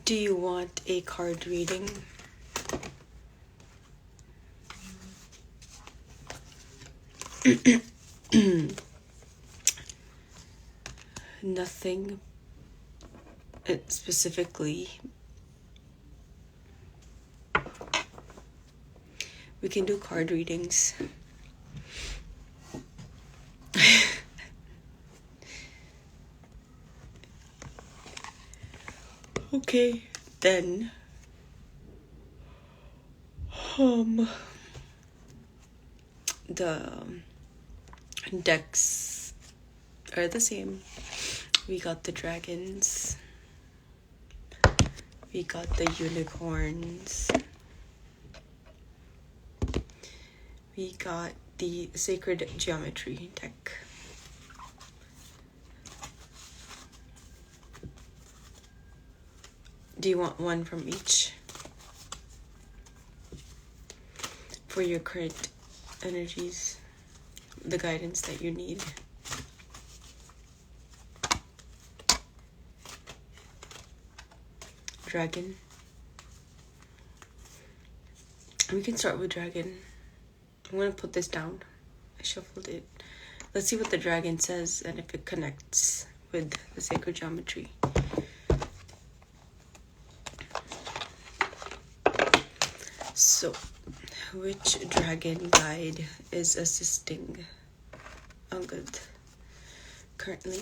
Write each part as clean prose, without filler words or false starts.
Do you want a card reading? Nothing specifically. We can do card readings. Okay, then. The decks are the same. We got the dragons. We got the unicorns. We got the sacred geometry deck. Do you want one from each? For your current energies, the guidance that you need. Dragon. We can start with dragon. I'm going to put this down. I shuffled it. Let's see what the dragon says and if it connects with the sacred geometry. So, which dragon guide is assisting Angad currently?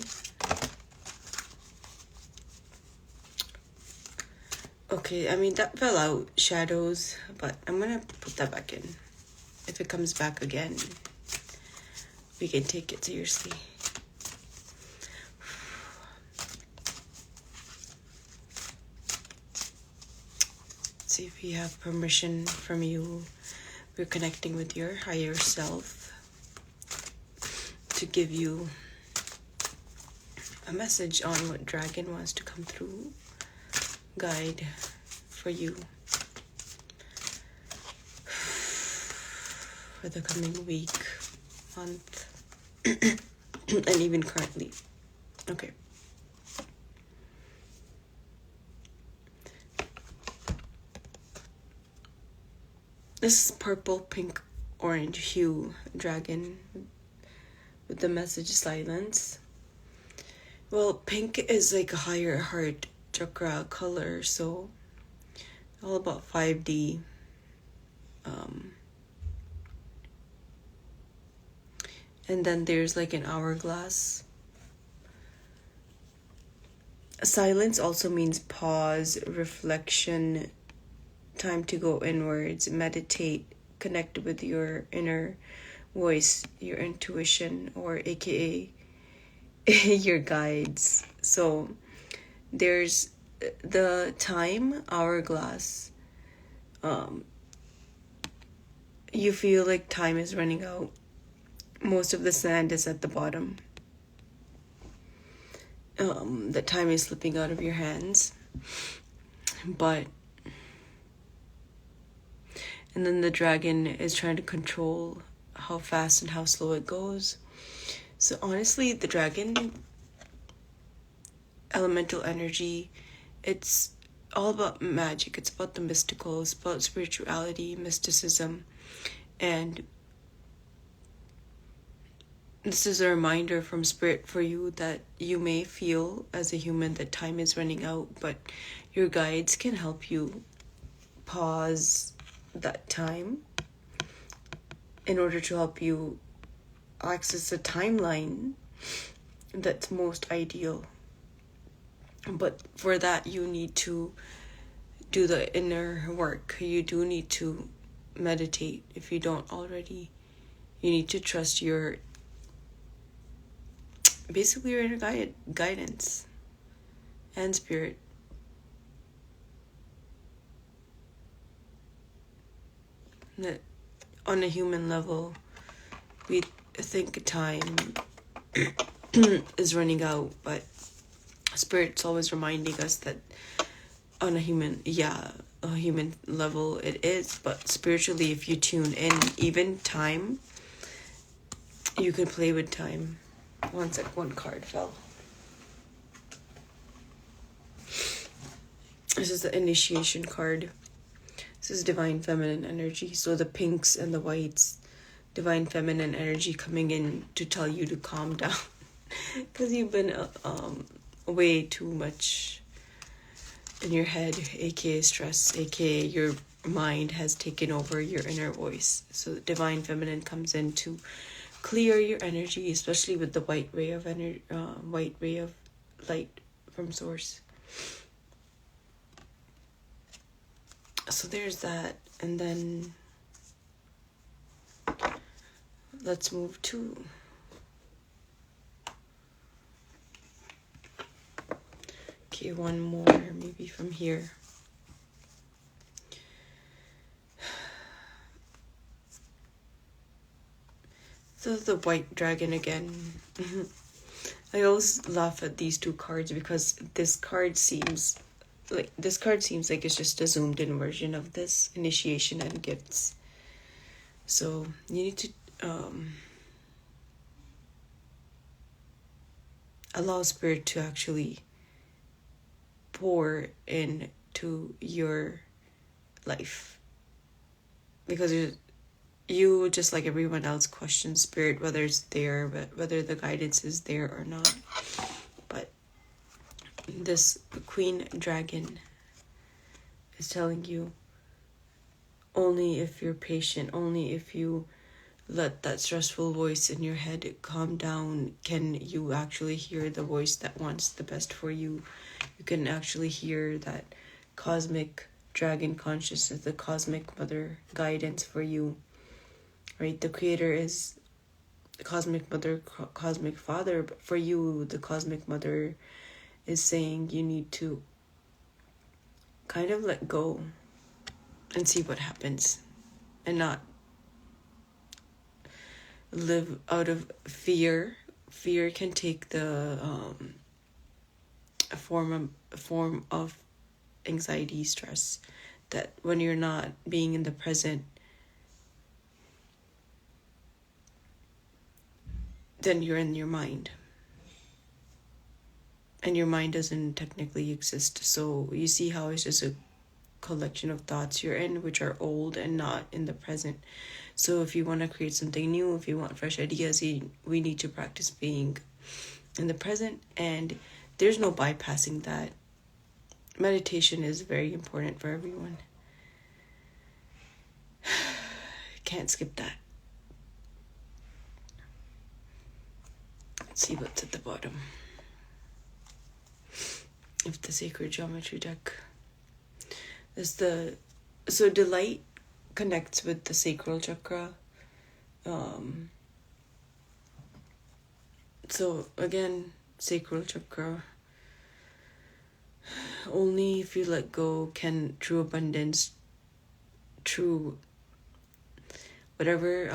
Okay, I mean, that fell out, shadows, but I'm gonna put that back in. If it comes back again, we can take it seriously. Let's see if we have permission from you. We're connecting with your higher self to give you a message on what dragon wants to come through. Guide for you for the coming week, month, and even currently. Okay. This is purple, pink, orange hue dragon with the message silence. Well, pink is like a higher heart chakra color, so all about 5D. And then there's like an hourglass. Silence also means pause, reflection, time to go inwards, meditate, connect with your inner voice, your intuition, or aka your guides. So there's the time hourglass. You feel like time is running out. Most of the sand is at the bottom. The time is slipping out of your hands. And then the dragon is trying to control how fast and how slow it goes. So honestly, the dragon, elemental energy, it's all about magic. It's about the mystical. It's about spirituality, mysticism. And this is a reminder from Spirit for you that you may feel as a human that time is running out, but your guides can help you pause that time in order to help you access a timeline that's most ideal. But for that, you need to do the inner work. You do need to meditate if you don't already. You need to trust your inner guidance and spirit. That on a human level, we think time is running out, but Spirit's always reminding us that on a human level it is, but spiritually, if you tune in, even time, you can play with time. One card fell. This is the initiation card. This is divine feminine energy. So the pinks and the whites, divine feminine energy coming in to tell you to calm down. Because you've been way too much in your head, aka stress, aka your mind has taken over your inner voice. So divine feminine comes in to clear your energy, especially with the white ray of light from source. So there's that, and then let's move to one more, maybe from here. So the white dragon again. I always laugh at these two cards because this card seems like it's just a zoomed in version of this initiation and gifts. So you need to allow spirit to actually pour into your life, because you, just like everyone else, question spirit whether it's there, but whether the guidance is there or not. But this queen dragon is telling you, only if you're patient, only if you let that stressful voice in your head calm down, can you actually hear the voice that wants the best for you. You can actually hear that cosmic dragon consciousness, the cosmic mother guidance for you, right? The creator is the cosmic mother, cosmic father, but for you, the cosmic mother is saying you need to kind of let go and see what happens, and not live out of fear. Fear can take the a form of anxiety, stress, that when you're not being in the present, then you're in your mind, and your mind doesn't technically exist. So you see how it's just a collection of thoughts you're in, which are old and not in the present. So if you want to create something new, if you want fresh ideas, we need to practice being in the present, and there's no bypassing that. Meditation is very important for everyone. Can't skip that. Let's see what's at the bottom of the sacred geometry deck. So delight connects with the sacral chakra. So again, sacral chakra. Only if you let go can true abundance, true whatever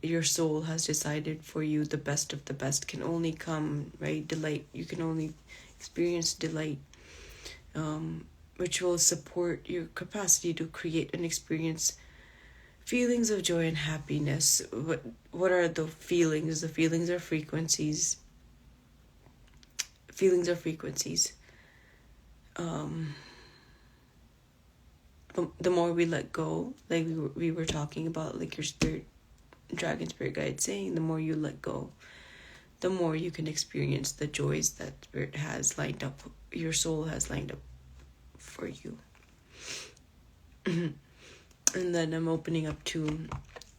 your soul has decided for you, the best of the best can only come, right? Delight, you can only experience delight, which will support your capacity to create and experience feelings of joy and happiness. What are the feelings? The feelings are frequencies. Feelings are frequencies. The more we let go, like we were talking about, like your spirit, dragon spirit guide saying, the more you let go, the more you can experience the joys that spirit has lined up, your soul has lined up for you. And then I'm opening up to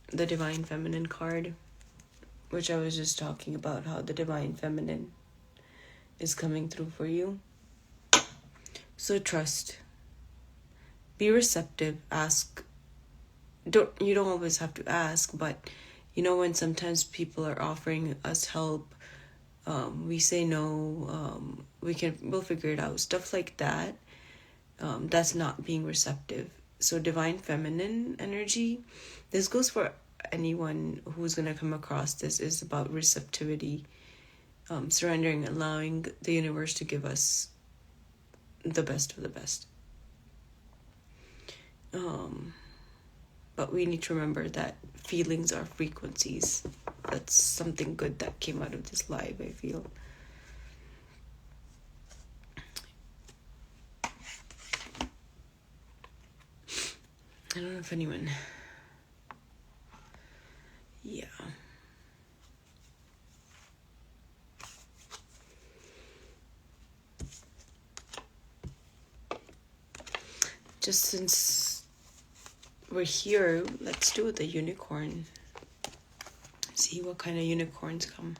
the divine feminine card, which I was just talking about, how the divine feminine is coming through for you. So trust. Be receptive. Ask. You don't always have to ask, but you know, when sometimes people are offering us help, we say no. We'll figure it out. Stuff like that. That's not being receptive. So divine feminine energy, this goes for anyone who's gonna come across this, is about receptivity, surrendering, allowing the universe to give us the best of the best. But we need to remember that feelings are frequencies. That's something good that came out of this live, I feel. I don't know if anyone... Yeah. Just since we're here, let's do the unicorn. See what kind of unicorns come.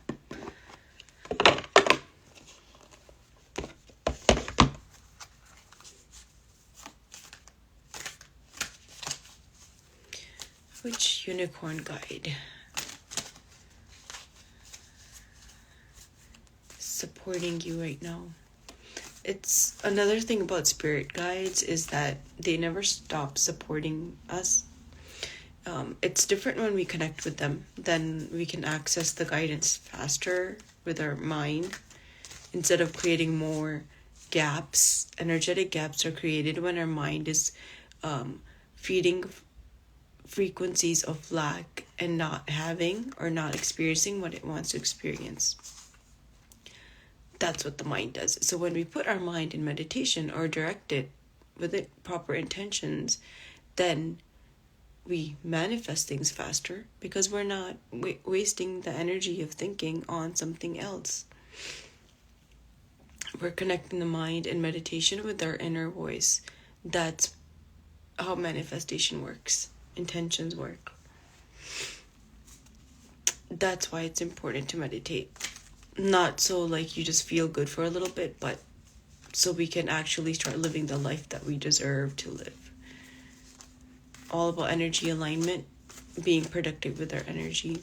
Which unicorn guide is supporting you right now? It's another thing about spirit guides is that they never stop supporting us. It's different when we connect with them. Then we can access the guidance faster with our mind instead of creating more gaps. Energetic gaps are created when our mind is feeding frequencies of lack and not having or not experiencing what it wants to experience. That's what the mind does. So when we put our mind in meditation or direct it with it proper intentions, then we manifest things faster because we're not wasting the energy of thinking on something else. We're connecting the mind in meditation with our inner voice. That's how manifestation works. Intentions work. That's why it's important to meditate. Not so like you just feel good for a little bit, but so we can actually start living the life that we deserve to live. All about energy alignment, being productive with our energy.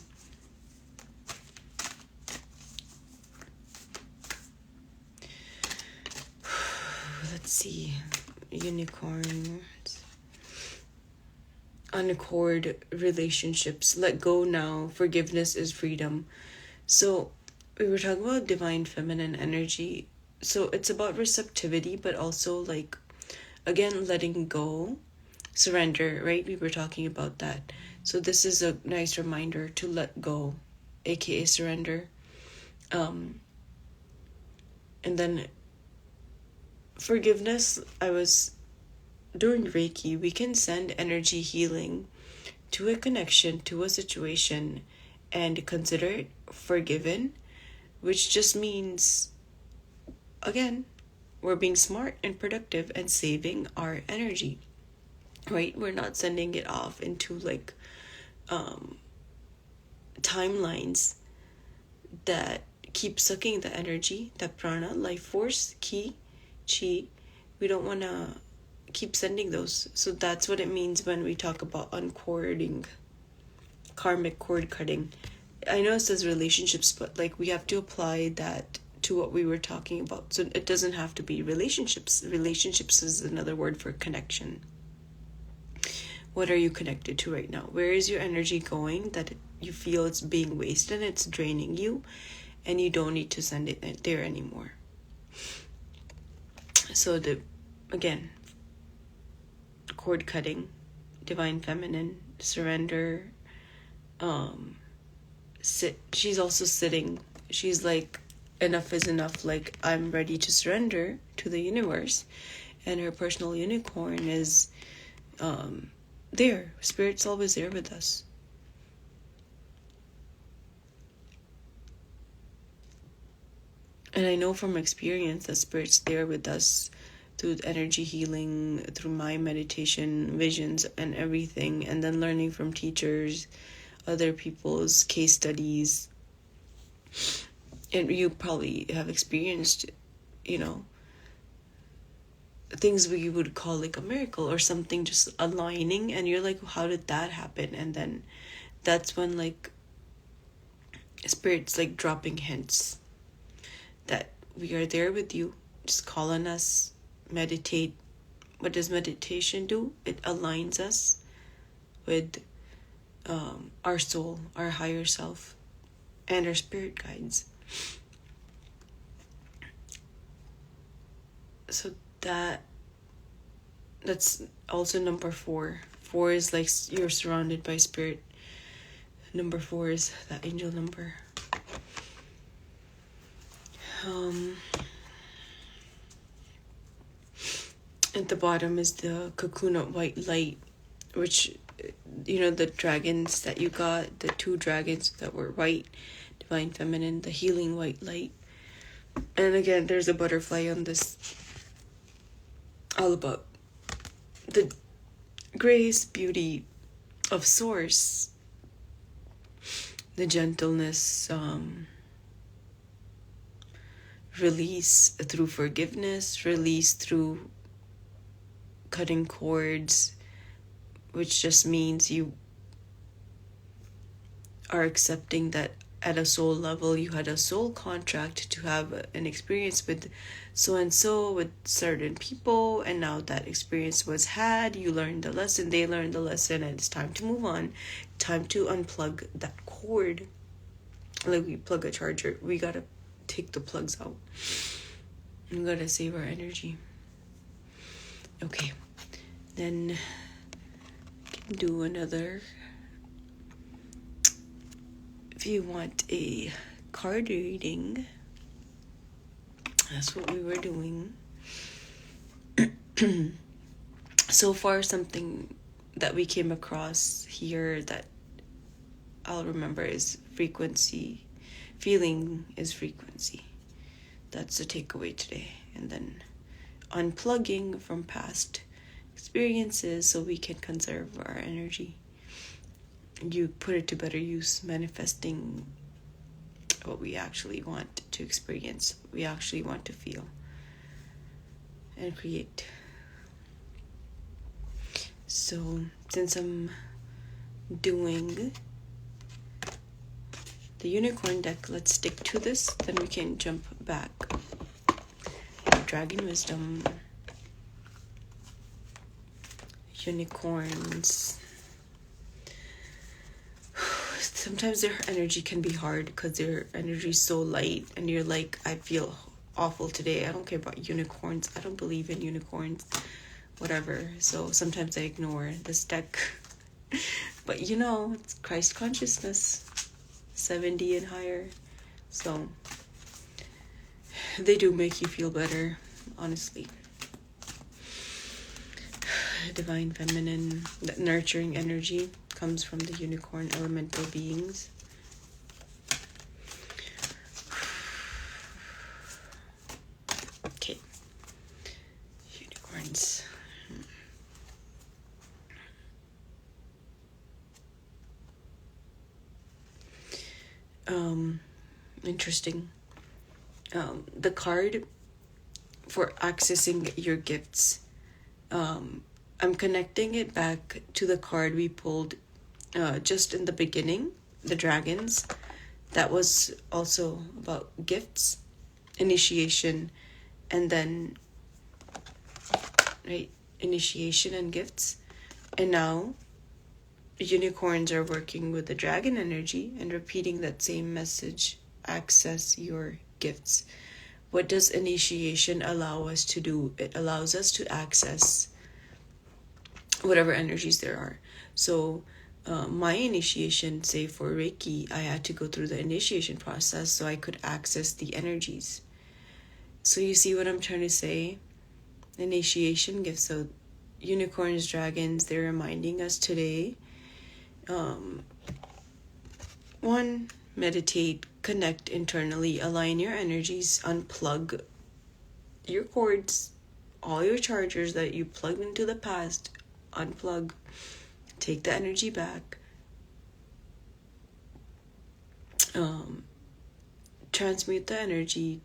Let's see. Unicorns. Unaccord relationships. Let go now. Forgiveness is freedom. So we were talking about divine feminine energy. So it's about receptivity, but also like, again, letting go. Surrender, right? We were talking about that. So this is a nice reminder to let go, aka surrender. And then forgiveness. I was doing Reiki. We can send energy healing to a connection, to a situation, and consider it forgiven, which just means, again, we're being smart and productive and saving our energy. Right? We're not sending it off into like timelines that keep sucking the energy, the prana, life force, ki, chi. We don't want to keep sending those. So that's what it means when we talk about uncording, karmic cord cutting. I know it says relationships, but like we have to apply that to what we were talking about. So it doesn't have to be relationships. Relationships is another word for connection. What are you connected to right now? Where is your energy going that you feel it's being wasted and it's draining you and you don't need to send it there anymore? So again, cord cutting, divine feminine, surrender, she's also sitting. She's like, enough is enough. Like, I'm ready to surrender to the universe. And her personal unicorn is there. Spirit's always there with us. And I know from experience that Spirit's there with us through energy healing, through my meditation, visions, and everything. And then learning from teachers, other people's case studies. And you probably have experienced, things we would call like a miracle or something just aligning. And you're like, how did that happen? And then that's when like Spirit's like dropping hints that we are there with you. Just call on us, meditate. What does meditation do? It aligns us with our soul, our higher self, and our spirit guides. So that's also number 4. 4 is like you're surrounded by spirit. Number 4 is that angel number. At the bottom is the cocoon of white light. which, the dragons that you got, the 2 dragons that were white, divine feminine, the healing white light. And again, there's a butterfly on this, all about the grace, beauty of source, the gentleness, release through forgiveness, release through cutting cords, which just means you are accepting that at a soul level you had a soul contract to have an experience with so and so, with certain people, and now that experience was had, you learned the lesson, they learned the lesson, and it's time to move on, time to unplug that cord. Like we plug a charger, we gotta take the plugs out, we gotta save our energy. Okay, then do another. If you want a card reading, that's what we were doing. So far, something that we came across here that I'll remember is frequency. Feeling is frequency. That's the takeaway today. And then unplugging from past experiences so we can conserve our energy. You put it to better use, manifesting what we actually want to experience, we actually want to feel and create. So since I'm doing the unicorn deck, let's stick to this, then we can jump back. Dragon wisdom, unicorns. Sometimes their energy can be hard because their energy is so light, and you're like, I feel awful today, I don't care about unicorns, I don't believe in unicorns, whatever. So sometimes I ignore this deck. But it's Christ consciousness, 70 and higher. So they do make you feel better, honestly. Divine feminine, that nurturing energy comes from the unicorn elemental beings. Okay, unicorns. Interesting. The card for accessing your gifts. I'm connecting it back to the card we pulled just in the beginning, the dragons. That was also about gifts, initiation, and then, right, initiation and gifts. And now, unicorns are working with the dragon energy and repeating that same message, access your gifts. What does initiation allow us to do? It allows us to access whatever energies there are. So my initiation, say for Reiki, I had to go through the initiation process so I could access the energies. So you see what I'm trying to say? Initiation gifts. So unicorns, dragons, they're reminding us today. One, meditate, connect internally, align your energies, unplug your cords, all your chargers that you plugged into the past, unplug, take the energy back, transmute the energy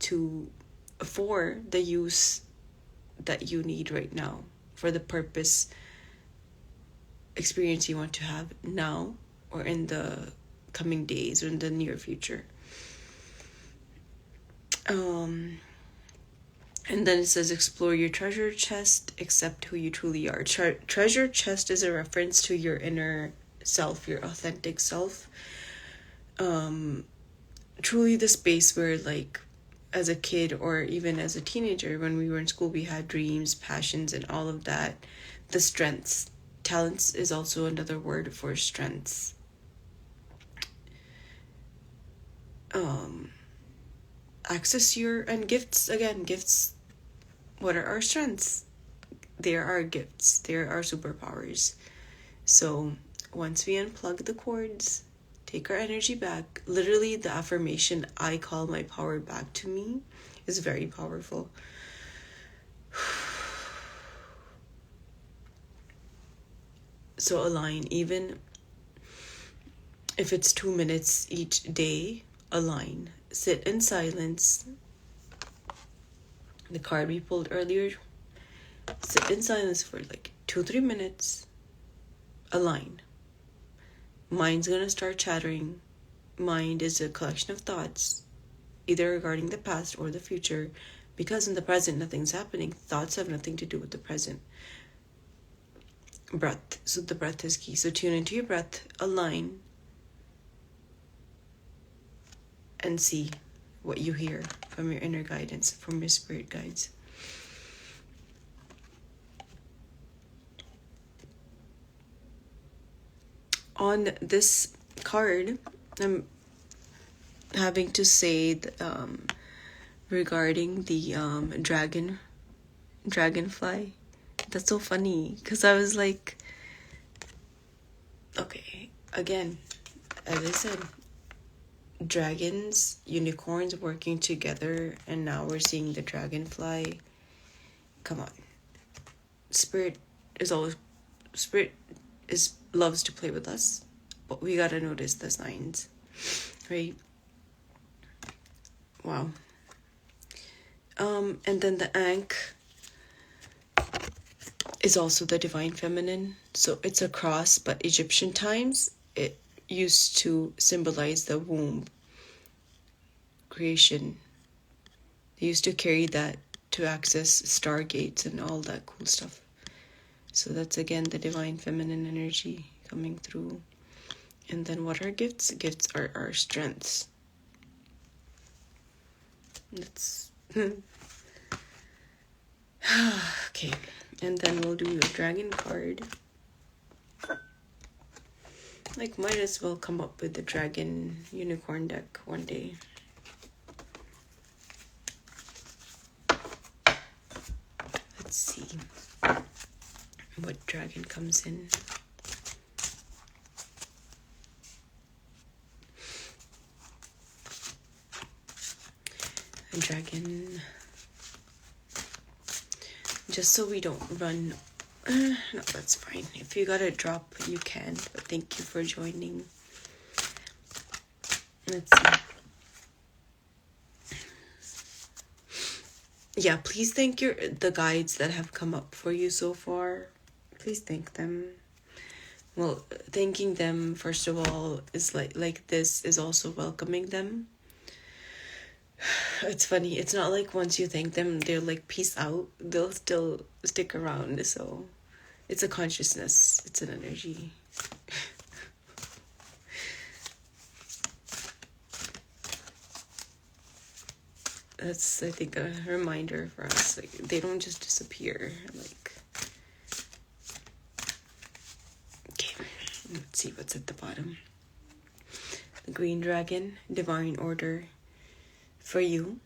for the use that you need right now, for the purpose experience you want to have now or in the coming days or in the near future. And then it says, explore your treasure chest, accept who you truly are. Treasure chest is a reference to your inner self, your authentic self. Truly the space where, like, as a kid or even as a teenager, when we were in school, we had dreams, passions, and all of that. The strengths. Talents is also another word for strengths. Access your, and gifts, again, gifts. What are our strengths? There are gifts. There are superpowers. So once we unplug the cords, take our energy back, literally the affirmation, I call my power back to me, is very powerful. So align, even if it's 2 minutes each day, align. Sit in silence. The card we pulled earlier, sit in silence for like 2-3 minutes. Align. Mind's gonna start chattering. Mind is a collection of thoughts, either regarding the past or the future, because in the present nothing's happening. Thoughts have nothing to do with the present. Breath. So the breath is key. So tune into your breath, align, and see what you hear from your inner guidance, from your spirit guides. On this card, I'm having to say regarding the dragonfly. That's so funny, because I was like, okay, again, as I said, dragons, unicorns working together, and now we're seeing the dragonfly. Come on. Spirit loves to play with us, but we gotta notice the signs, right? Wow. And then the ankh is also the divine feminine. So it's a cross, but Egyptian times, it used to symbolize the womb, creation. They used to carry that to access stargates and all that cool stuff. So that's again the divine feminine energy coming through. And then what are gifts? Gifts are our strengths. That's okay. And then we'll do the dragon card. Like, might as well come up with the dragon unicorn deck one day. Let's see what dragon comes in. A dragon. Just so we don't run. No, that's fine. If you gotta drop, you can. But thank you for joining. Let's see. Yeah, please thank the guides that have come up for you so far. Please thank them. Well, thanking them, first of all, is like this is also welcoming them. It's funny. It's not like once you thank them, they're like, peace out. They'll still stick around. So it's a consciousness. It's an energy. That's, I think, a reminder for us. Like, they don't just disappear. Like, okay, let's see what's at the bottom. The green dragon, divine order for you.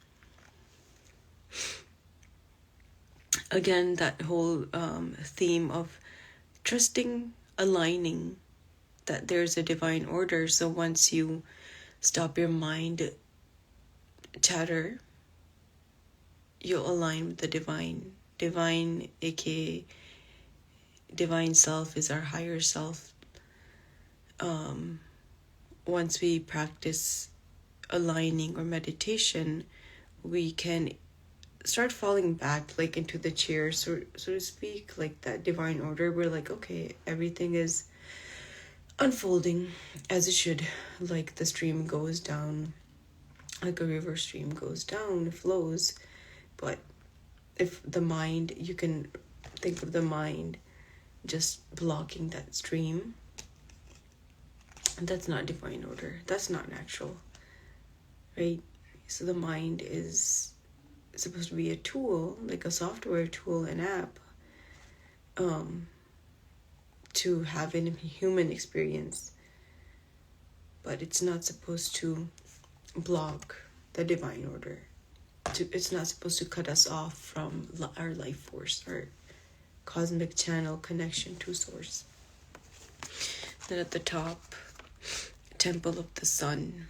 Again, that whole theme of trusting, aligning, that there's a divine order. So once you stop your mind chatter, you'll align with the divine. Divine, aka divine self, is our higher self. Once we practice aligning or meditation, we can start falling back, like, into the chair, so to speak, like that divine order. We're like, okay, everything is unfolding as it should, like the stream goes down, like a river stream goes down, flows. But if the mind, you can think of the mind just blocking that stream, that's not divine order. That's not natural, right? So the mind is supposed to be a tool, like a software tool, an app, to have a human experience. But it's not supposed to block the divine order. It's not supposed to cut us off from our life force, our cosmic channel connection to source. Then at the top, temple of the sun.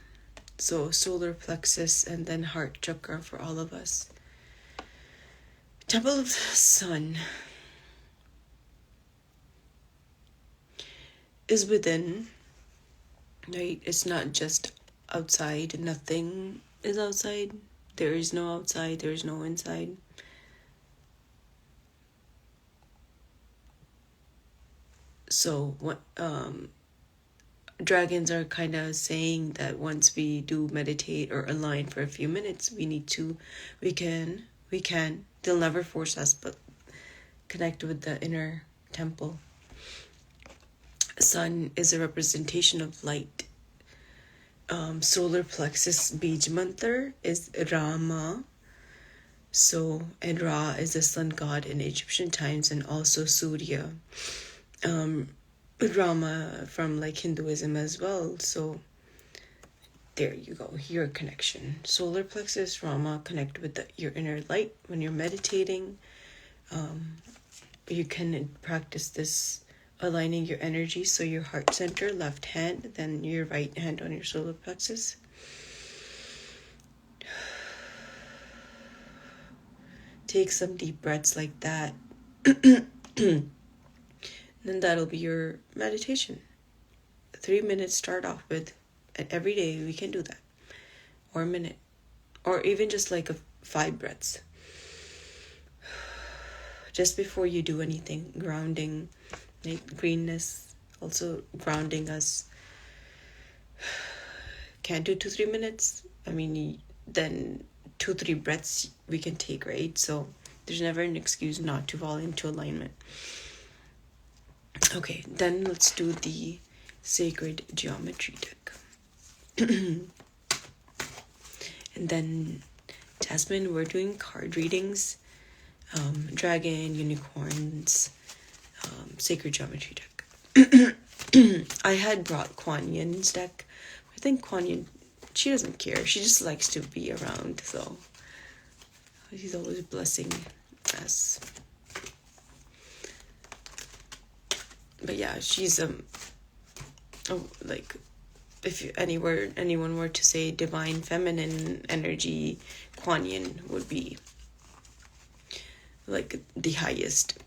So solar plexus and then heart chakra for all of us. Temple of the sun is within, right? It's not just outside. Nothing is outside. There is no outside. There is no inside. So what dragons are kind of saying that once we do meditate or align for a few minutes, we can, they'll never force us, but connect with the inner temple. Sun is a representation of light. Solar plexus Bij mantra is Rama. So, and Ra is the sun god in Egyptian times, and also Surya. Rama from like Hinduism as well. So there you go, your connection. Solar plexus, Rama, connect with your inner light when you're meditating. You can practice this aligning your energy, so your heart center, left hand, then your right hand on your solar plexus. Take some deep breaths like that. Then that'll be your meditation. 3 minutes start off with, and every day we can do that. Or a minute. Or even just like 5 breaths. Just before you do anything, grounding, like greenness, also grounding us. Can't do 2-3 minutes. I mean, then 2-3 breaths we can take, right? So there's never an excuse not to fall into alignment. Okay, then let's do the sacred geometry deck. And then, Jasmine, we're doing card readings. Dragon, unicorns, sacred geometry deck. I had brought Kuan Yin's deck. I think Kuan Yin, she doesn't care. She just likes to be around, so she's always blessing us. But yeah, she's like, if anyone were to say divine feminine energy, Kuan Yin would be like the highest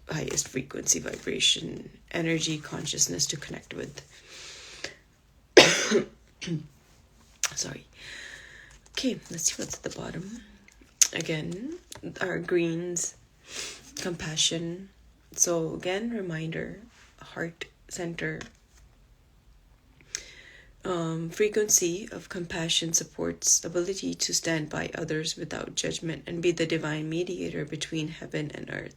frequency, vibration, energy, consciousness to connect with. Sorry. Okay, let's see what's at the bottom. Again, our greens, compassion. So again, reminder, heart center. Frequency of compassion supports ability to stand by others without judgment and be the divine mediator between heaven and earth.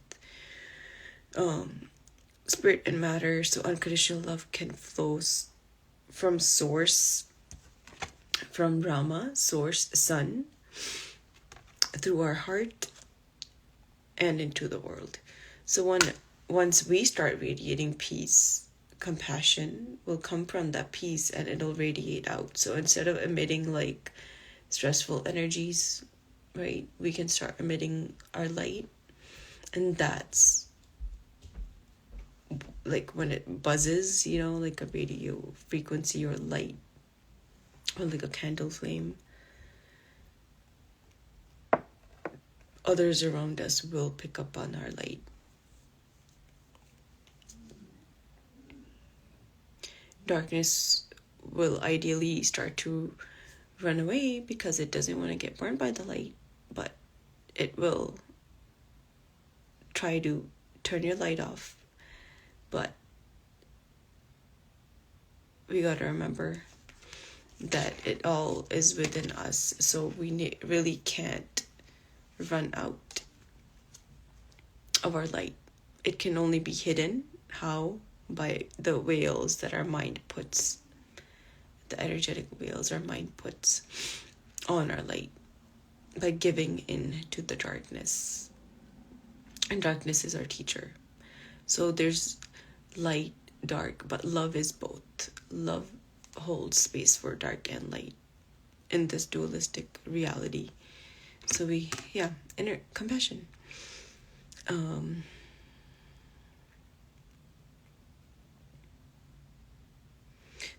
Spirit and matter, so unconditional love can flow from source, from Rama, source, sun, through our heart and into the world. So once we start radiating peace, compassion will come from that peace and it'll radiate out. So instead of emitting like stressful energies, right, we can start emitting our light. And that's like when it buzzes, like a radio frequency or light, or like a candle flame, others around us will pick up on our light. Darkness will ideally start to run away because it doesn't want to get burned by the light, but it will try to turn your light off. But we got to remember that it all is within us, so we really can't run out of our light. It can only be hidden. How? By the veils that our mind puts, the energetic veils our mind puts on our light, by giving in to the darkness. And darkness is our teacher. So there's light, dark, but love is both. Love holds space for dark and light in this dualistic reality. So inner compassion.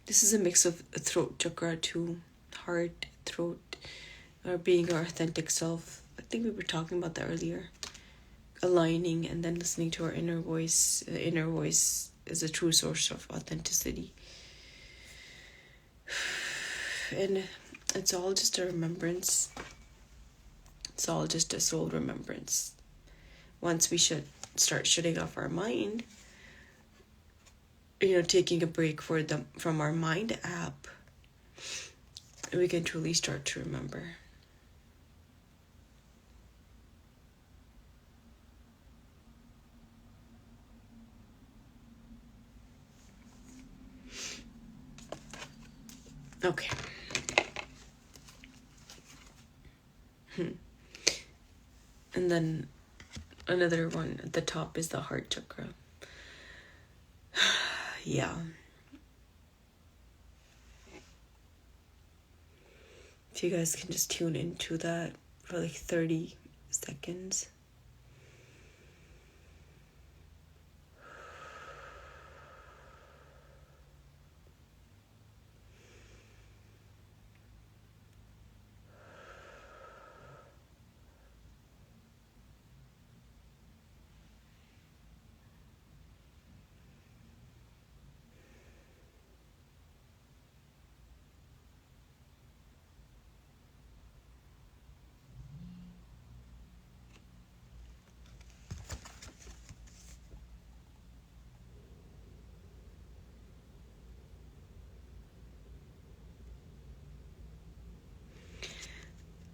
This is a mix of throat chakra too, heart, throat, or being our authentic self. I think we were talking about that earlier. Aligning and then listening to our inner voice. The inner voice is a true source of authenticity. And it's all just a remembrance. It's all just a soul remembrance. Once we should start shutting off our mind, taking a break from our mind app, we can truly start to remember. Okay. And then another one at the top is the heart chakra. Yeah. If you guys can just tune into that for like 30 seconds.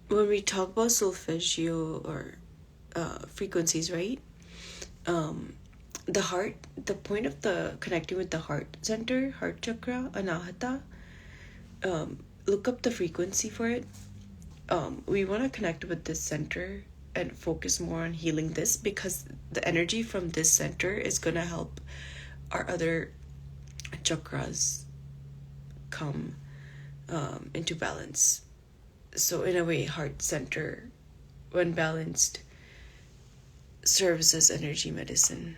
When we talk about solfeggio or frequencies, right? The point of the connecting with the heart center, heart chakra, anahata, look up the frequency for it. We want to connect with this center and focus more on healing this, because the energy from this center is going to help our other chakras come into balance. So in a way, heart center, when balanced, serves as energy medicine.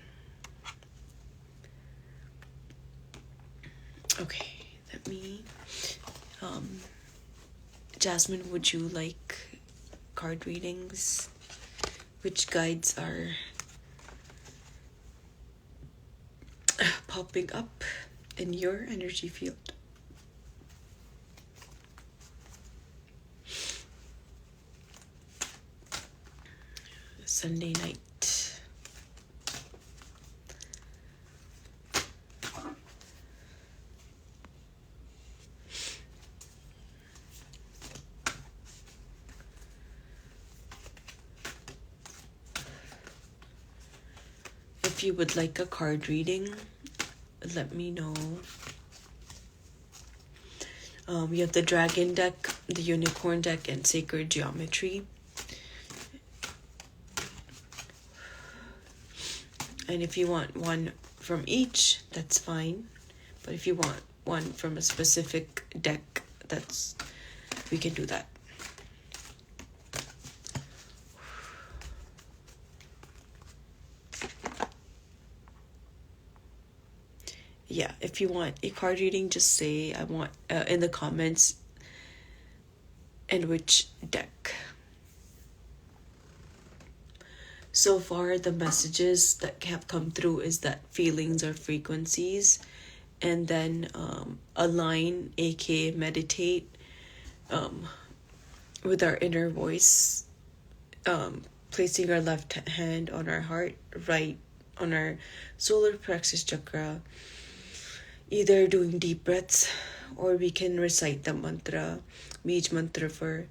Okay, let me... Jasmine, would you like card readings? Which guides are popping up in your energy field? Sunday night. If you would like a card reading, let me know. We have the dragon deck, the unicorn deck, and sacred geometry. And if you want one from each, that's fine. But if you want one from a specific deck, we can do that. Yeah, if you want a card reading, just say I want in the comments and which deck. So far, the messages that have come through is that feelings are frequencies, and then align, aka meditate, with our inner voice, placing our left hand on our heart, right on our solar plexus chakra, either doing deep breaths, or we can recite the mantra, Bij mantra for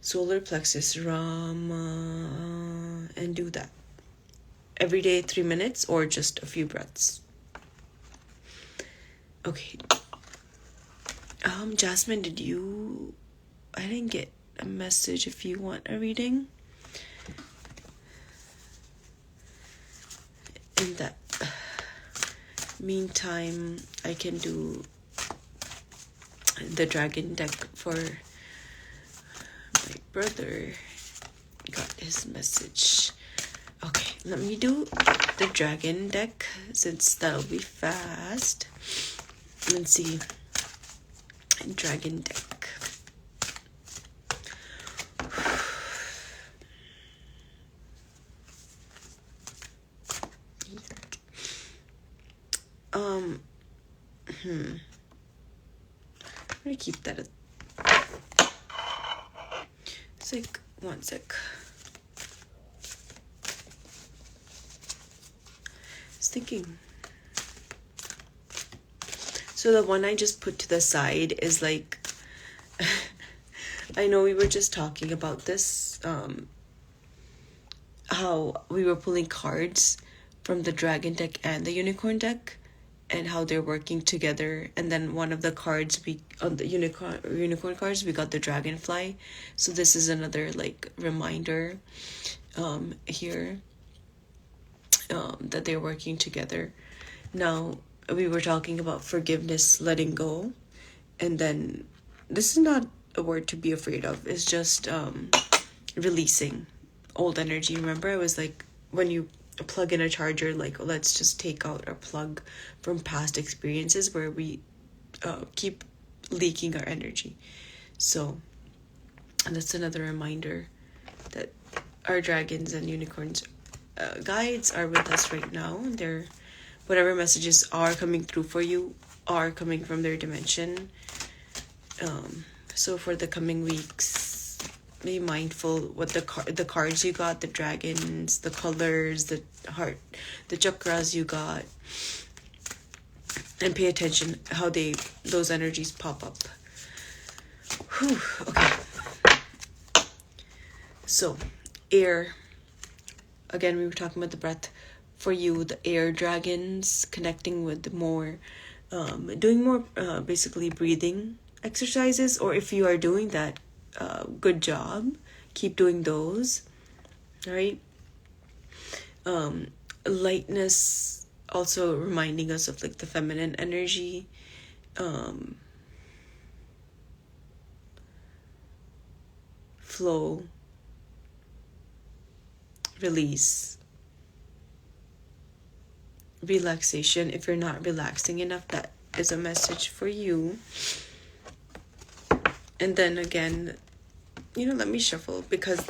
solar plexus, Rama, and do that every day, 3 minutes, or just a few breaths. Okay. Jasmine, I didn't get a message if you want a reading. In that meantime, I can do the dragon deck for my brother. Got his message. Okay, let me do the dragon deck, since that'll be fast. Let's see. dragon deck. I'm gonna keep that at... It's like, one sec. I was thinking. So the one I just put to the side is like, I know we were just talking about this, how we were pulling cards from the dragon deck and the unicorn deck, and how they're working together. And then one of the cards, on the unicorn cards, we got the dragonfly. So this is another like reminder here that they're working together. Now, we were talking about forgiveness, letting go, and then this is not a word to be afraid of. It's just releasing old energy. Remember, I was like, when you plug in a charger, like, let's just take out a plug from past experiences where we keep leaking our energy. So that's another reminder that our dragons and unicorns guides are with us right now. They're, whatever messages are coming through for you are coming from their dimension. So for the coming weeks, be mindful what the cards you got, the dragons, the colors, the heart, the chakras you got, and pay attention how those energies pop up. Whew, okay. So, air. Again, we were talking about the breath. For you, the air dragons, connecting with more, doing more basically breathing exercises, or if you are doing that, good job. Keep doing those. All right. Lightness, also reminding us of like the feminine energy. Flow. Release. Relaxation. If you're not relaxing enough, that is a message for you. And then again, let me shuffle, because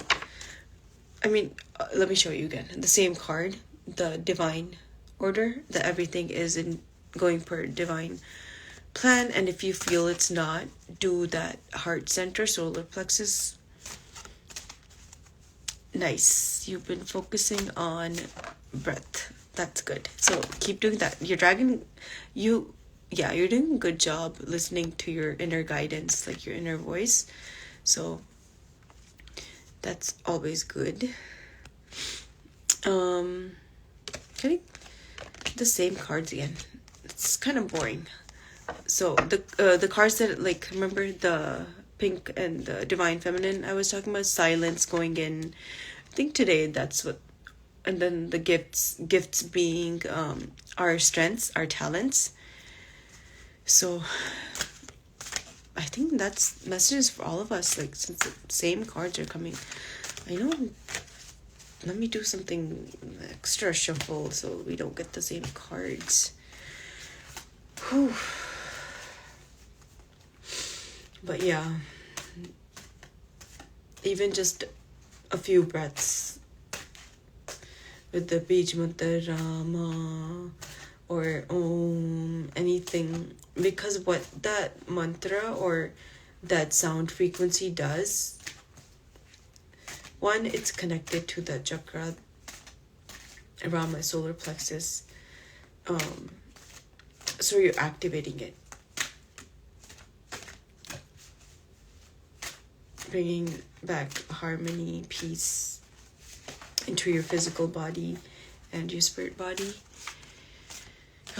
let me show you again the same card, the divine order, that everything is in going per divine plan. And if you feel it's not, do that heart center, solar plexus. Nice. You've been focusing on breath. That's good. So keep doing that. Your dragon, you're doing a good job listening to your inner guidance, like your inner voice. So that's always good. Getting the same cards again. It's kind of boring. So the cards that, like, remember the pink and the divine feminine I was talking about, silence going in. I think today that's what. And then the gifts being our strengths, our talents. So I think that's messages for all of us, like, since the same cards are coming. I know, let me do something extra shuffle so we don't get the same cards. Whew. But yeah, even just a few breaths with the Bij Mantra Rama or Om, anything, because what that mantra or that sound frequency does, one, it's connected to the chakra around my solar plexus, so you're activating it, bringing back harmony, peace into your physical body and your spirit body.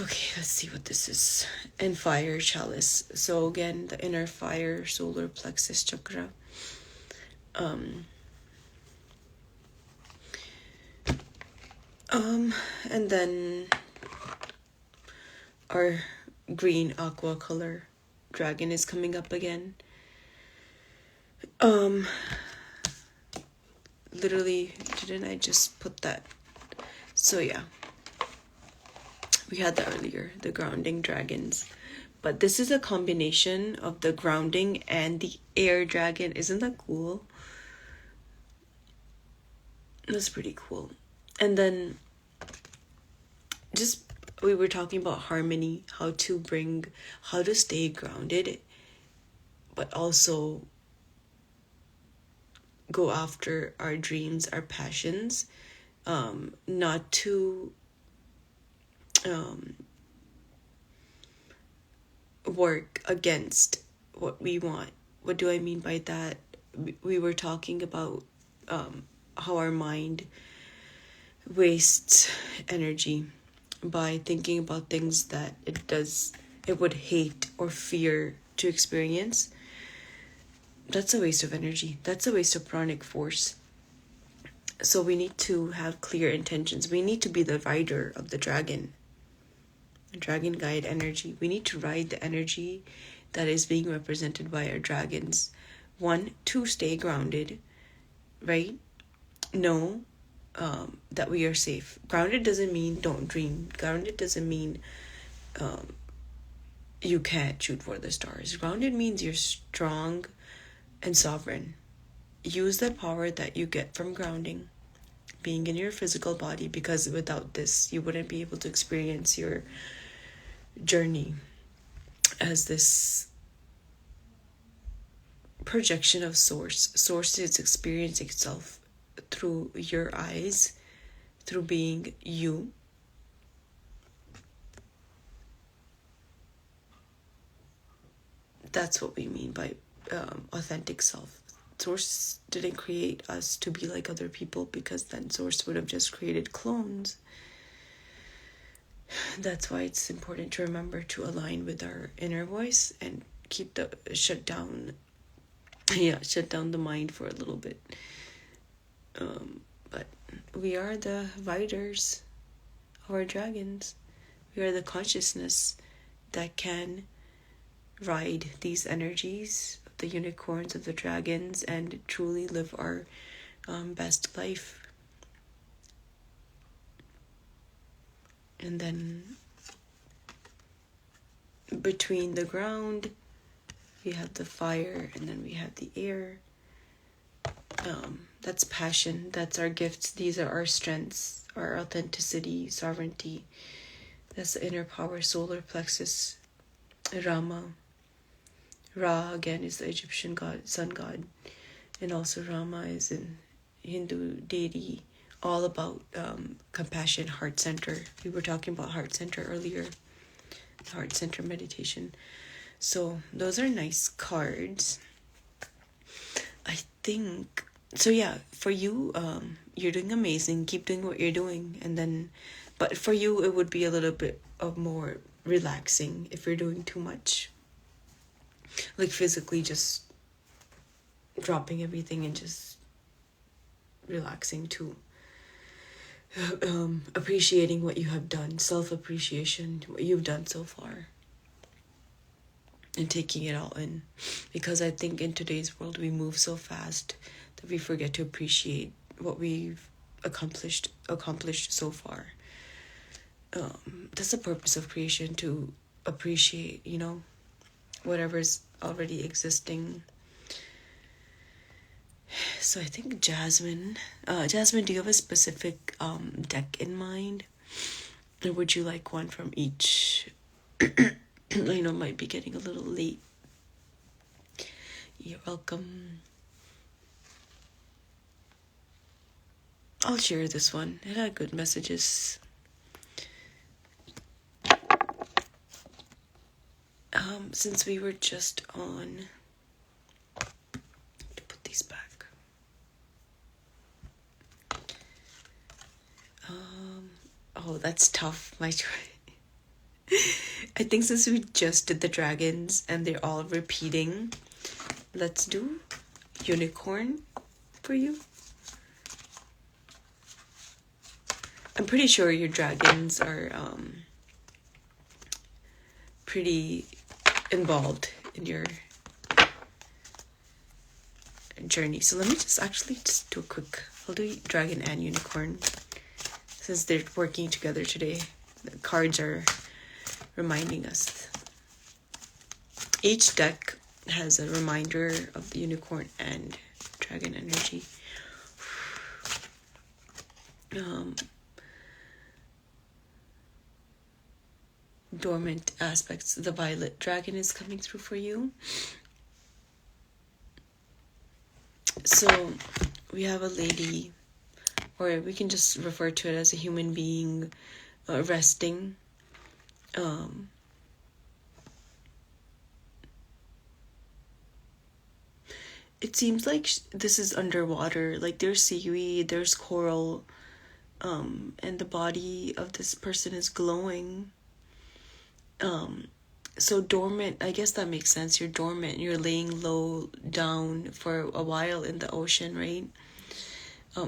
Okay, let's see what this is. And fire chalice. So again, the inner fire, solar plexus chakra. And then our green aqua color dragon is coming up again. Literally, didn't I just put that? So yeah, we had that earlier, the grounding dragons. But this is a combination of the grounding and the air dragon. Isn't that cool? That's pretty cool. And then just we were talking about harmony, how to stay grounded, but also go after our dreams, our passions, not to work against what we want. What do I mean by that? We were talking about how our mind wastes energy by thinking about things that it would hate or fear to experience. That's a waste of energy. That's a waste of pranic force. So we need to have clear intentions. We need to be the rider of the dragon guide energy. We need to ride the energy that is being represented by our dragons. One, to stay grounded, right? Know that we are safe. Grounded doesn't mean don't dream. Grounded doesn't mean you can't shoot for the stars. Grounded means you're strong and sovereign. Use the power that you get from grounding, being in your physical body, because without this, you wouldn't be able to experience your journey as this projection of source. Source is experiencing itself through your eyes, through being you. That's what we mean by authentic self. Source didn't create us to be like other people, because then Source would have just created clones. That's why it's important to remember to align with our inner voice and shut down the mind for a little bit. But we are the riders of our dragons. We are the consciousness that can ride these energies, the unicorns, of the dragons, and truly live our best life. And then between the ground, we have the fire, and then we have the air. That's passion. That's our gifts. These are our strengths, our authenticity, sovereignty. That's the inner power, solar plexus, Rama. Ra, again, is the Egyptian god, sun god. And also Rama is in Hindu deity, all about compassion, heart center. We were talking about heart center earlier, heart center meditation. So those are nice cards. I think, so yeah, for you, you're doing amazing. Keep doing what you're doing. And then, but for you, it would be a little bit of more relaxing if you're doing too much. Like physically just dropping everything and just relaxing too. Appreciating what you have done, self-appreciation, what you've done so far, and taking it all in. Because I think in today's world we move so fast that we forget to appreciate what we've accomplished so far. That's the purpose of creation, to appreciate, whatever's already existing. So I think Jasmine, do you have a specific deck in mind? Or would you like one from each? I know it might be getting a little late. You're welcome. I'll share this one. It had good messages. Since we were just on, to put these back. Oh, that's tough. My choice. I think since we just did the dragons and they're all repeating, let's do unicorn for you. I'm pretty sure your dragons are pretty involved in your journey. So let me just do a quick, I'll do dragon and unicorn since they're working together today. The cards are reminding us. Each deck has a reminder of the unicorn and dragon energy. Dormant aspects. The violet dragon is coming through for you. So we have a lady, or we can just refer to it as a human being, resting. It seems like this is underwater. Like there's seaweed, there's coral, and the body of this person is glowing. So dormant, I guess that makes sense. You're dormant, you're laying low down for a while in the ocean, right?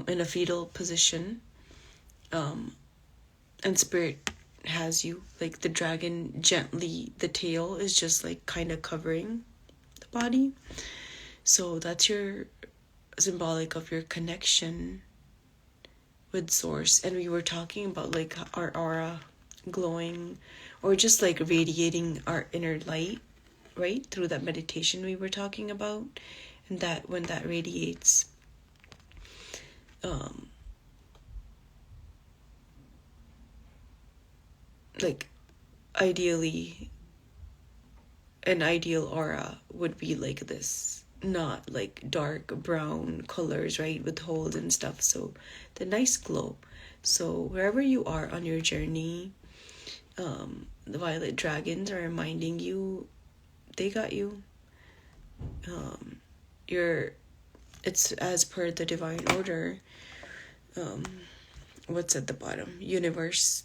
In a fetal position. And spirit has you, like the dragon gently, the tail is just like kind of covering the body. So that's your symbolic of your connection with source. And we were talking about like our aura glowing, or just like radiating our inner light, right? Through that meditation we were talking about. And that when that radiates, like ideally, an ideal aura would be like this, not like dark brown colors, right, with holes and stuff. So the nice glow. So wherever you are on your journey, the violet dragons are reminding you they got you. It's as per the divine order. What's at the bottom? Universe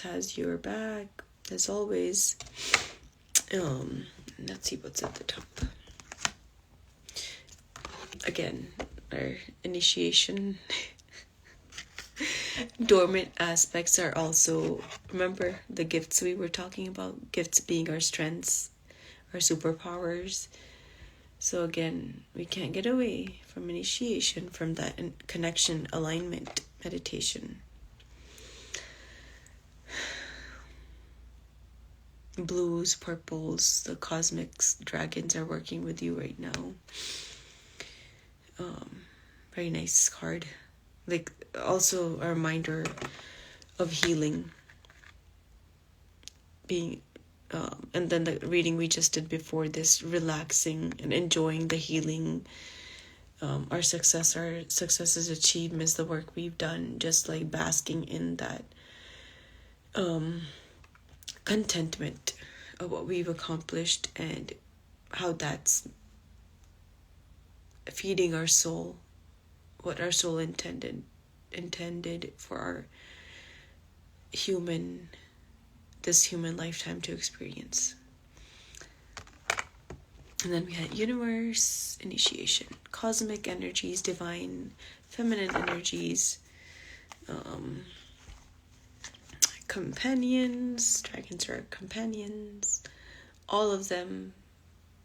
has your back as always. Let's see what's at the top. Again, our initiation. Dormant aspects are also, remember the gifts we were talking about, gifts being our strengths, our superpowers. So again, we can't get away from initiation, from that connection, alignment, meditation. Blues, purples, the cosmic dragons are working with you right now. Very nice card. Like also a reminder of healing. Being and then the reading we just did before this, relaxing and enjoying the healing. Our successes, achievements, the work we've done, just like basking in that contentment of what we've accomplished and how that's feeding our soul, what our soul intended for our this human lifetime to experience. And then we had universe, initiation, cosmic energies, divine, feminine energies, companions, dragons are companions, all of them.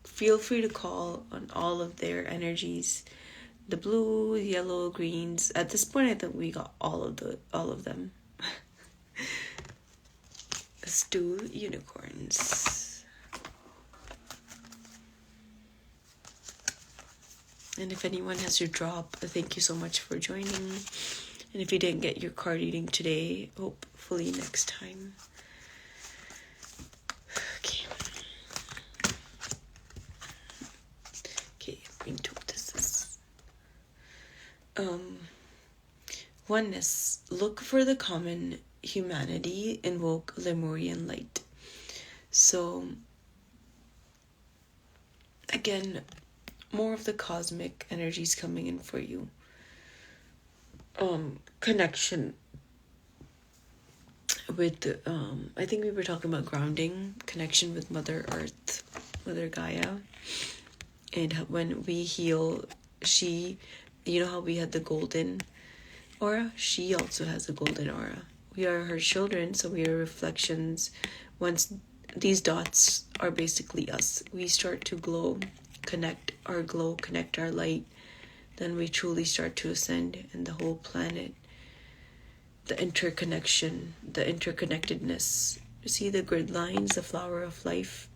Feel free to call on all of their energies, the blue, yellow, greens. At this point I think we got all of them. Let's do unicorns. And if anyone has your drop, thank you so much for joining. And if you didn't get your card reading today, hopefully next time. Okay, being told this is oneness. Look for the common humanity, invoke Lemurian light. So again, more of the cosmic energies coming in for you. Connection with I think we were talking about grounding, connection with Mother Earth, Mother Gaia. And when we heal, you know how we had the golden aura? She also has a golden aura. We are her children, so we are reflections. Once these dots are basically us, we start to glow, connect our light, then we truly start to ascend, and the whole planet, the interconnection, the interconnectedness See the grid lines, the flower of life?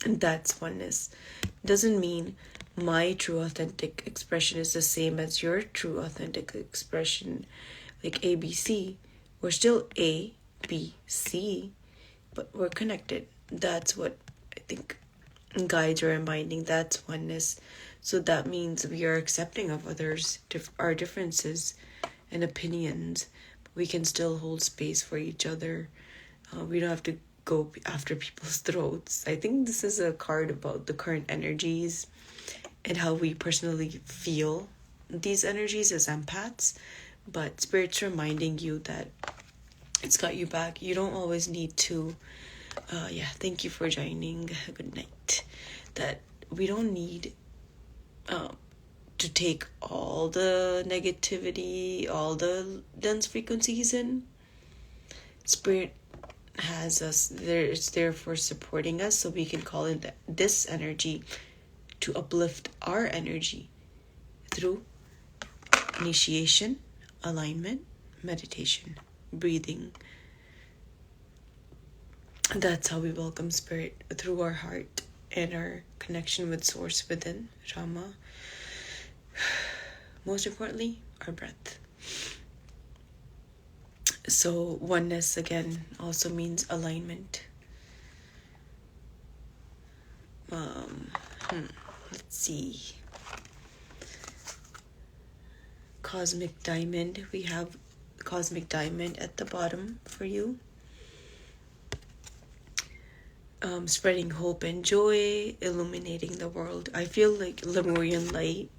And that's oneness. Doesn't mean my true authentic expression is the same as your true authentic expression, like ABC. We're still A, B, C, but we're connected. That's what I think guides are reminding. That's oneness. So that means we are accepting of others, our differences and opinions. We can still hold space for each other. We don't have to go after people's throats. I think this is a card about the current energies and how we personally feel these energies as empaths. But Spirit's reminding you that it's got you back. You don't always need to. Thank you for joining. Good night. That we don't need to take all the negativity, all the dense frequencies in. Spirit has us there. It's there for supporting us, so we can call in this energy to uplift our energy through initiation, alignment, meditation, breathing. That's how we welcome Spirit, through our heart and our connection with Source within, Rama. Most importantly, our breath. So oneness again also means alignment. Let's see. Cosmic diamond. We have cosmic diamond at the bottom for you. Spreading hope and joy, illuminating the world. I feel like Lemurian light,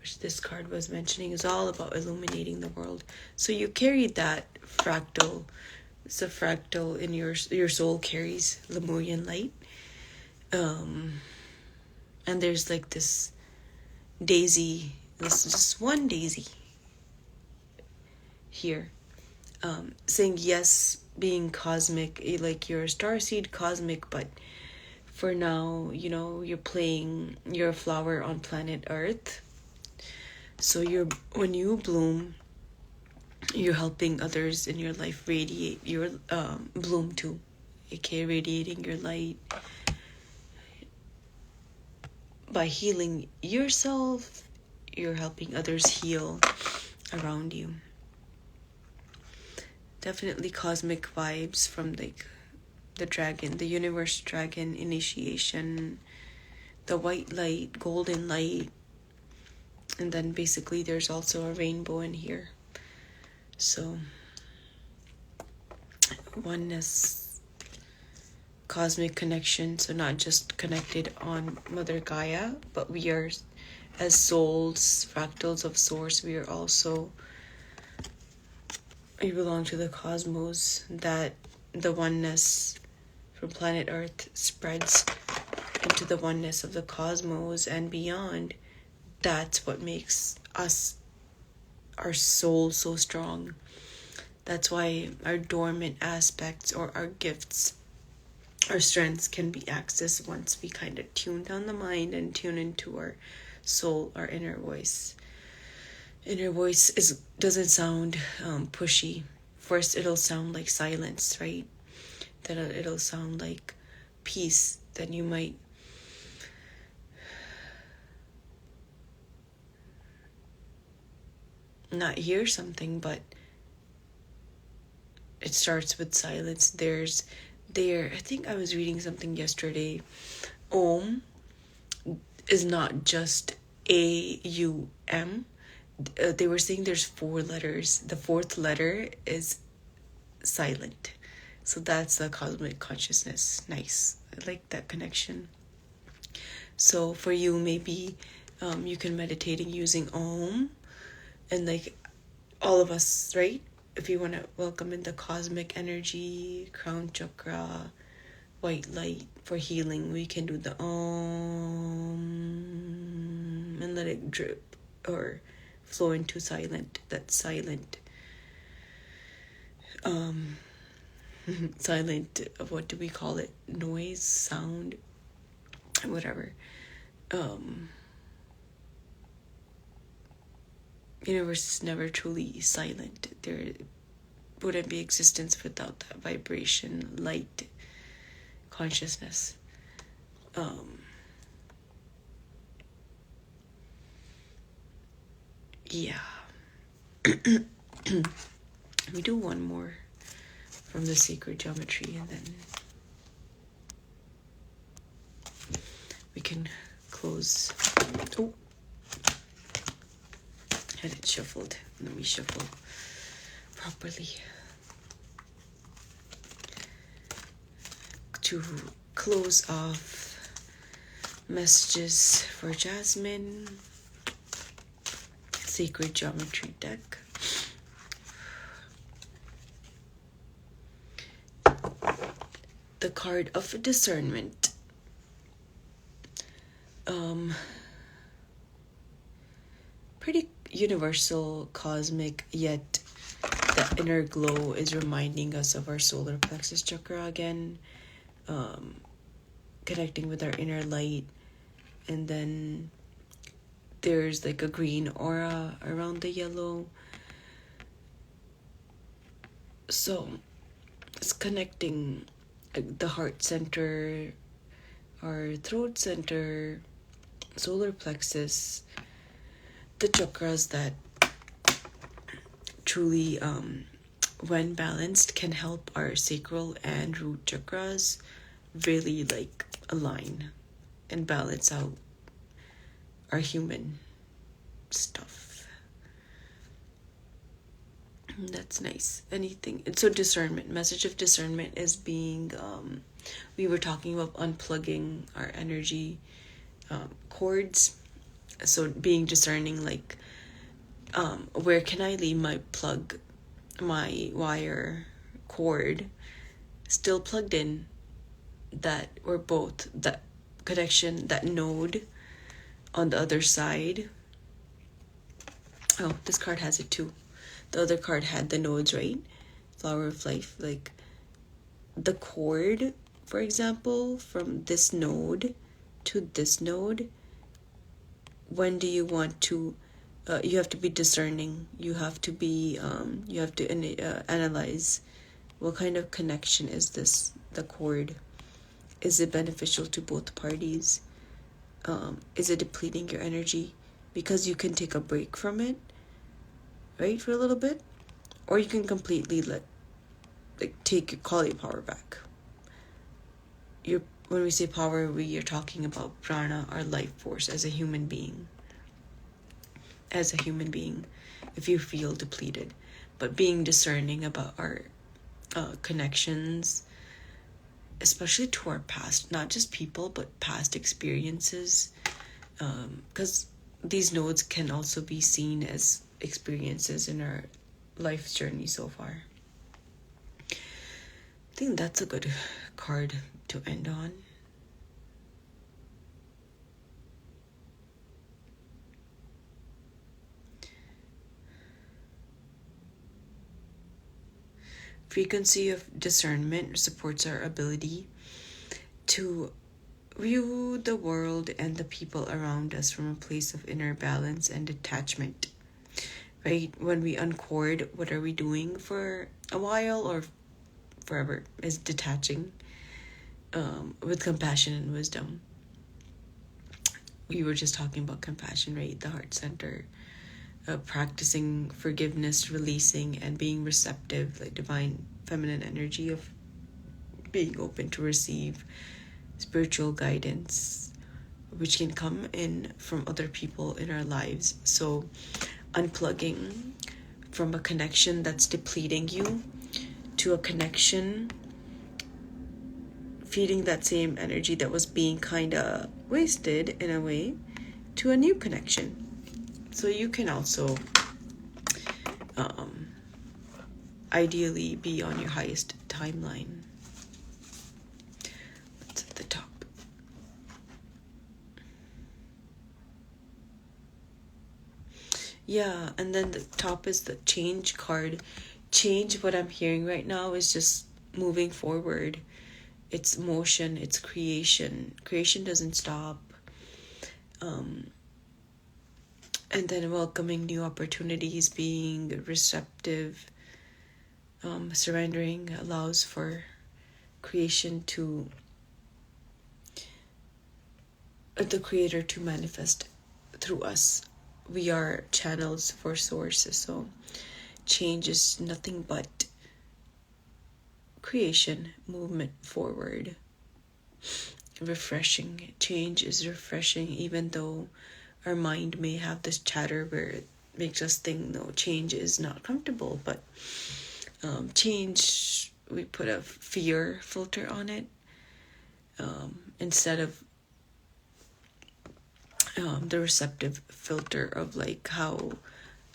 which this card was mentioning, is all about illuminating the world. So you carry that fractal. It's a fractal in your soul carries Lemurian light. And there's like this daisy, this just one daisy here, saying yes, being cosmic, like you're a starseed cosmic, but for now, you're a flower on planet Earth. So when you bloom, you're helping others in your life radiate your bloom too, aka radiating your light by healing yourself. You're helping others heal around you. Definitely cosmic vibes from like the dragon, the universe dragon initiation, the white light, golden light, and then basically there's also a rainbow in here. So oneness, cosmic connection. So not just connected on Mother Gaia, but we are, as souls, fractals of Source, we belong to the cosmos. That the oneness from planet Earth spreads into the oneness of the cosmos and beyond. That's what makes us, our soul, so strong. That's why our dormant aspects or our gifts, our strengths can be accessed once we kind of tune down the mind and tune into our soul, our inner voice. Inner voice doesn't sound pushy. First, it'll sound like silence, right? Then it'll sound like peace. Then you might not hear something, but it starts with silence. I think I was reading something yesterday. Om is not just AUM. They were saying there's 4 letters. The 4th letter is silent. So that's the cosmic consciousness. Nice. I like that connection. So for you, maybe you can meditating using Om, and like all of us, right? If you want to welcome in the cosmic energy, crown chakra, white light for healing, we can do the Om and let it drip or flow into that silent silent, what do we call it, noise, sound, whatever. Universe is never truly silent. wouldn't be existence without that vibration, light, consciousness. Yeah. We do one more from the sacred geometry, and then we can close. Oh, had it shuffled. Let me shuffle properly to close off. Messages for Jasmine, sacred geometry deck. The card of discernment. Pretty universal, cosmic, yet the inner glow is reminding us of our solar plexus chakra again, connecting with our inner light. And then there's like a green aura around the yellow. So it's connecting the heart center, our throat center, solar plexus, the chakras that truly, when balanced, can help our sacral and root chakras really like align and balance out our human stuff. That's nice. Anything. So discernment, message of discernment is being, we were talking about unplugging our energy cords. So being discerning, like, where can I leave my plug, my wire cord still plugged in, that, or both, that connection, that node on the other side. Oh, this card has it too. The other card had the nodes, right? Flower of life. Like the cord, for example, from this node to this node, when do you want to, you have to be discerning. You have to be, you have to analyze what kind of connection is this, the cord. Is it beneficial to both parties? Is it depleting your energy? Because you can take a break from it, right, for a little bit, or you can completely call your power back. When we say power, we are talking about prana, our life force, as a human being. As a human being, if you feel depleted, but being discerning about our connections, especially to our past, not just people, but past experiences, because these nodes can also be seen as experiences in our life's journey so far. I think that's a good card to end on. Frequency of discernment supports our ability to view the world and the people around us from a place of inner balance and detachment. Right? When we uncord, what are we doing for a while or forever is detaching, with compassion and wisdom. We were just talking about compassion, right? The heart center. Practicing forgiveness, releasing, and being receptive, like divine feminine energy of being open to receive spiritual guidance, which can come in from other people in our lives. So unplugging from a connection that's depleting you to a connection feeding that same energy that was being kind of wasted in a way to a new connection. So you can also ideally be on your highest timeline. That's at the top. Yeah, and then the top is the change card. Change, what I'm hearing right now, is just moving forward. It's motion, it's creation. Creation doesn't stop. And then welcoming new opportunities, being receptive, Surrendering allows for creation to the creator to manifest through us. We are channels for sources, so change is nothing but creation, movement forward. Refreshing. Change is refreshing, even though our mind may have this chatter where it makes us think no, change is not comfortable, but change, we put a fear filter on it, instead of the receptive filter of like how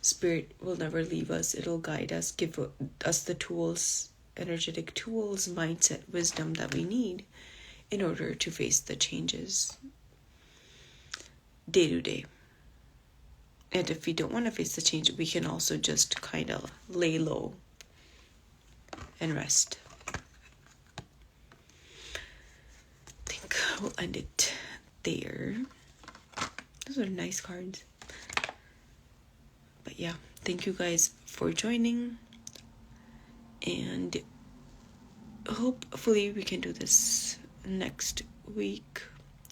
spirit will never leave us. It'll guide us, give us the tools, energetic tools, mindset, wisdom that we need in order to face the changes day to day. And if we don't want to face the change, we can also just kind of lay low and rest. I think we'll end it there. Those are nice cards. But yeah, thank you guys for joining. And hopefully we can do this next week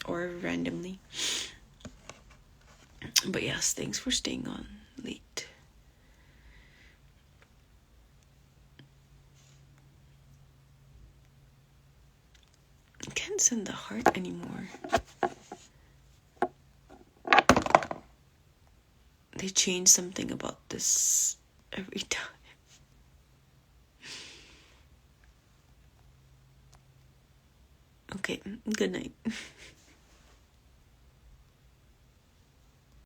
or randomly. But yes, thanks for staying on late. I can't send the heart anymore. They change something about this every time. Okay, good night.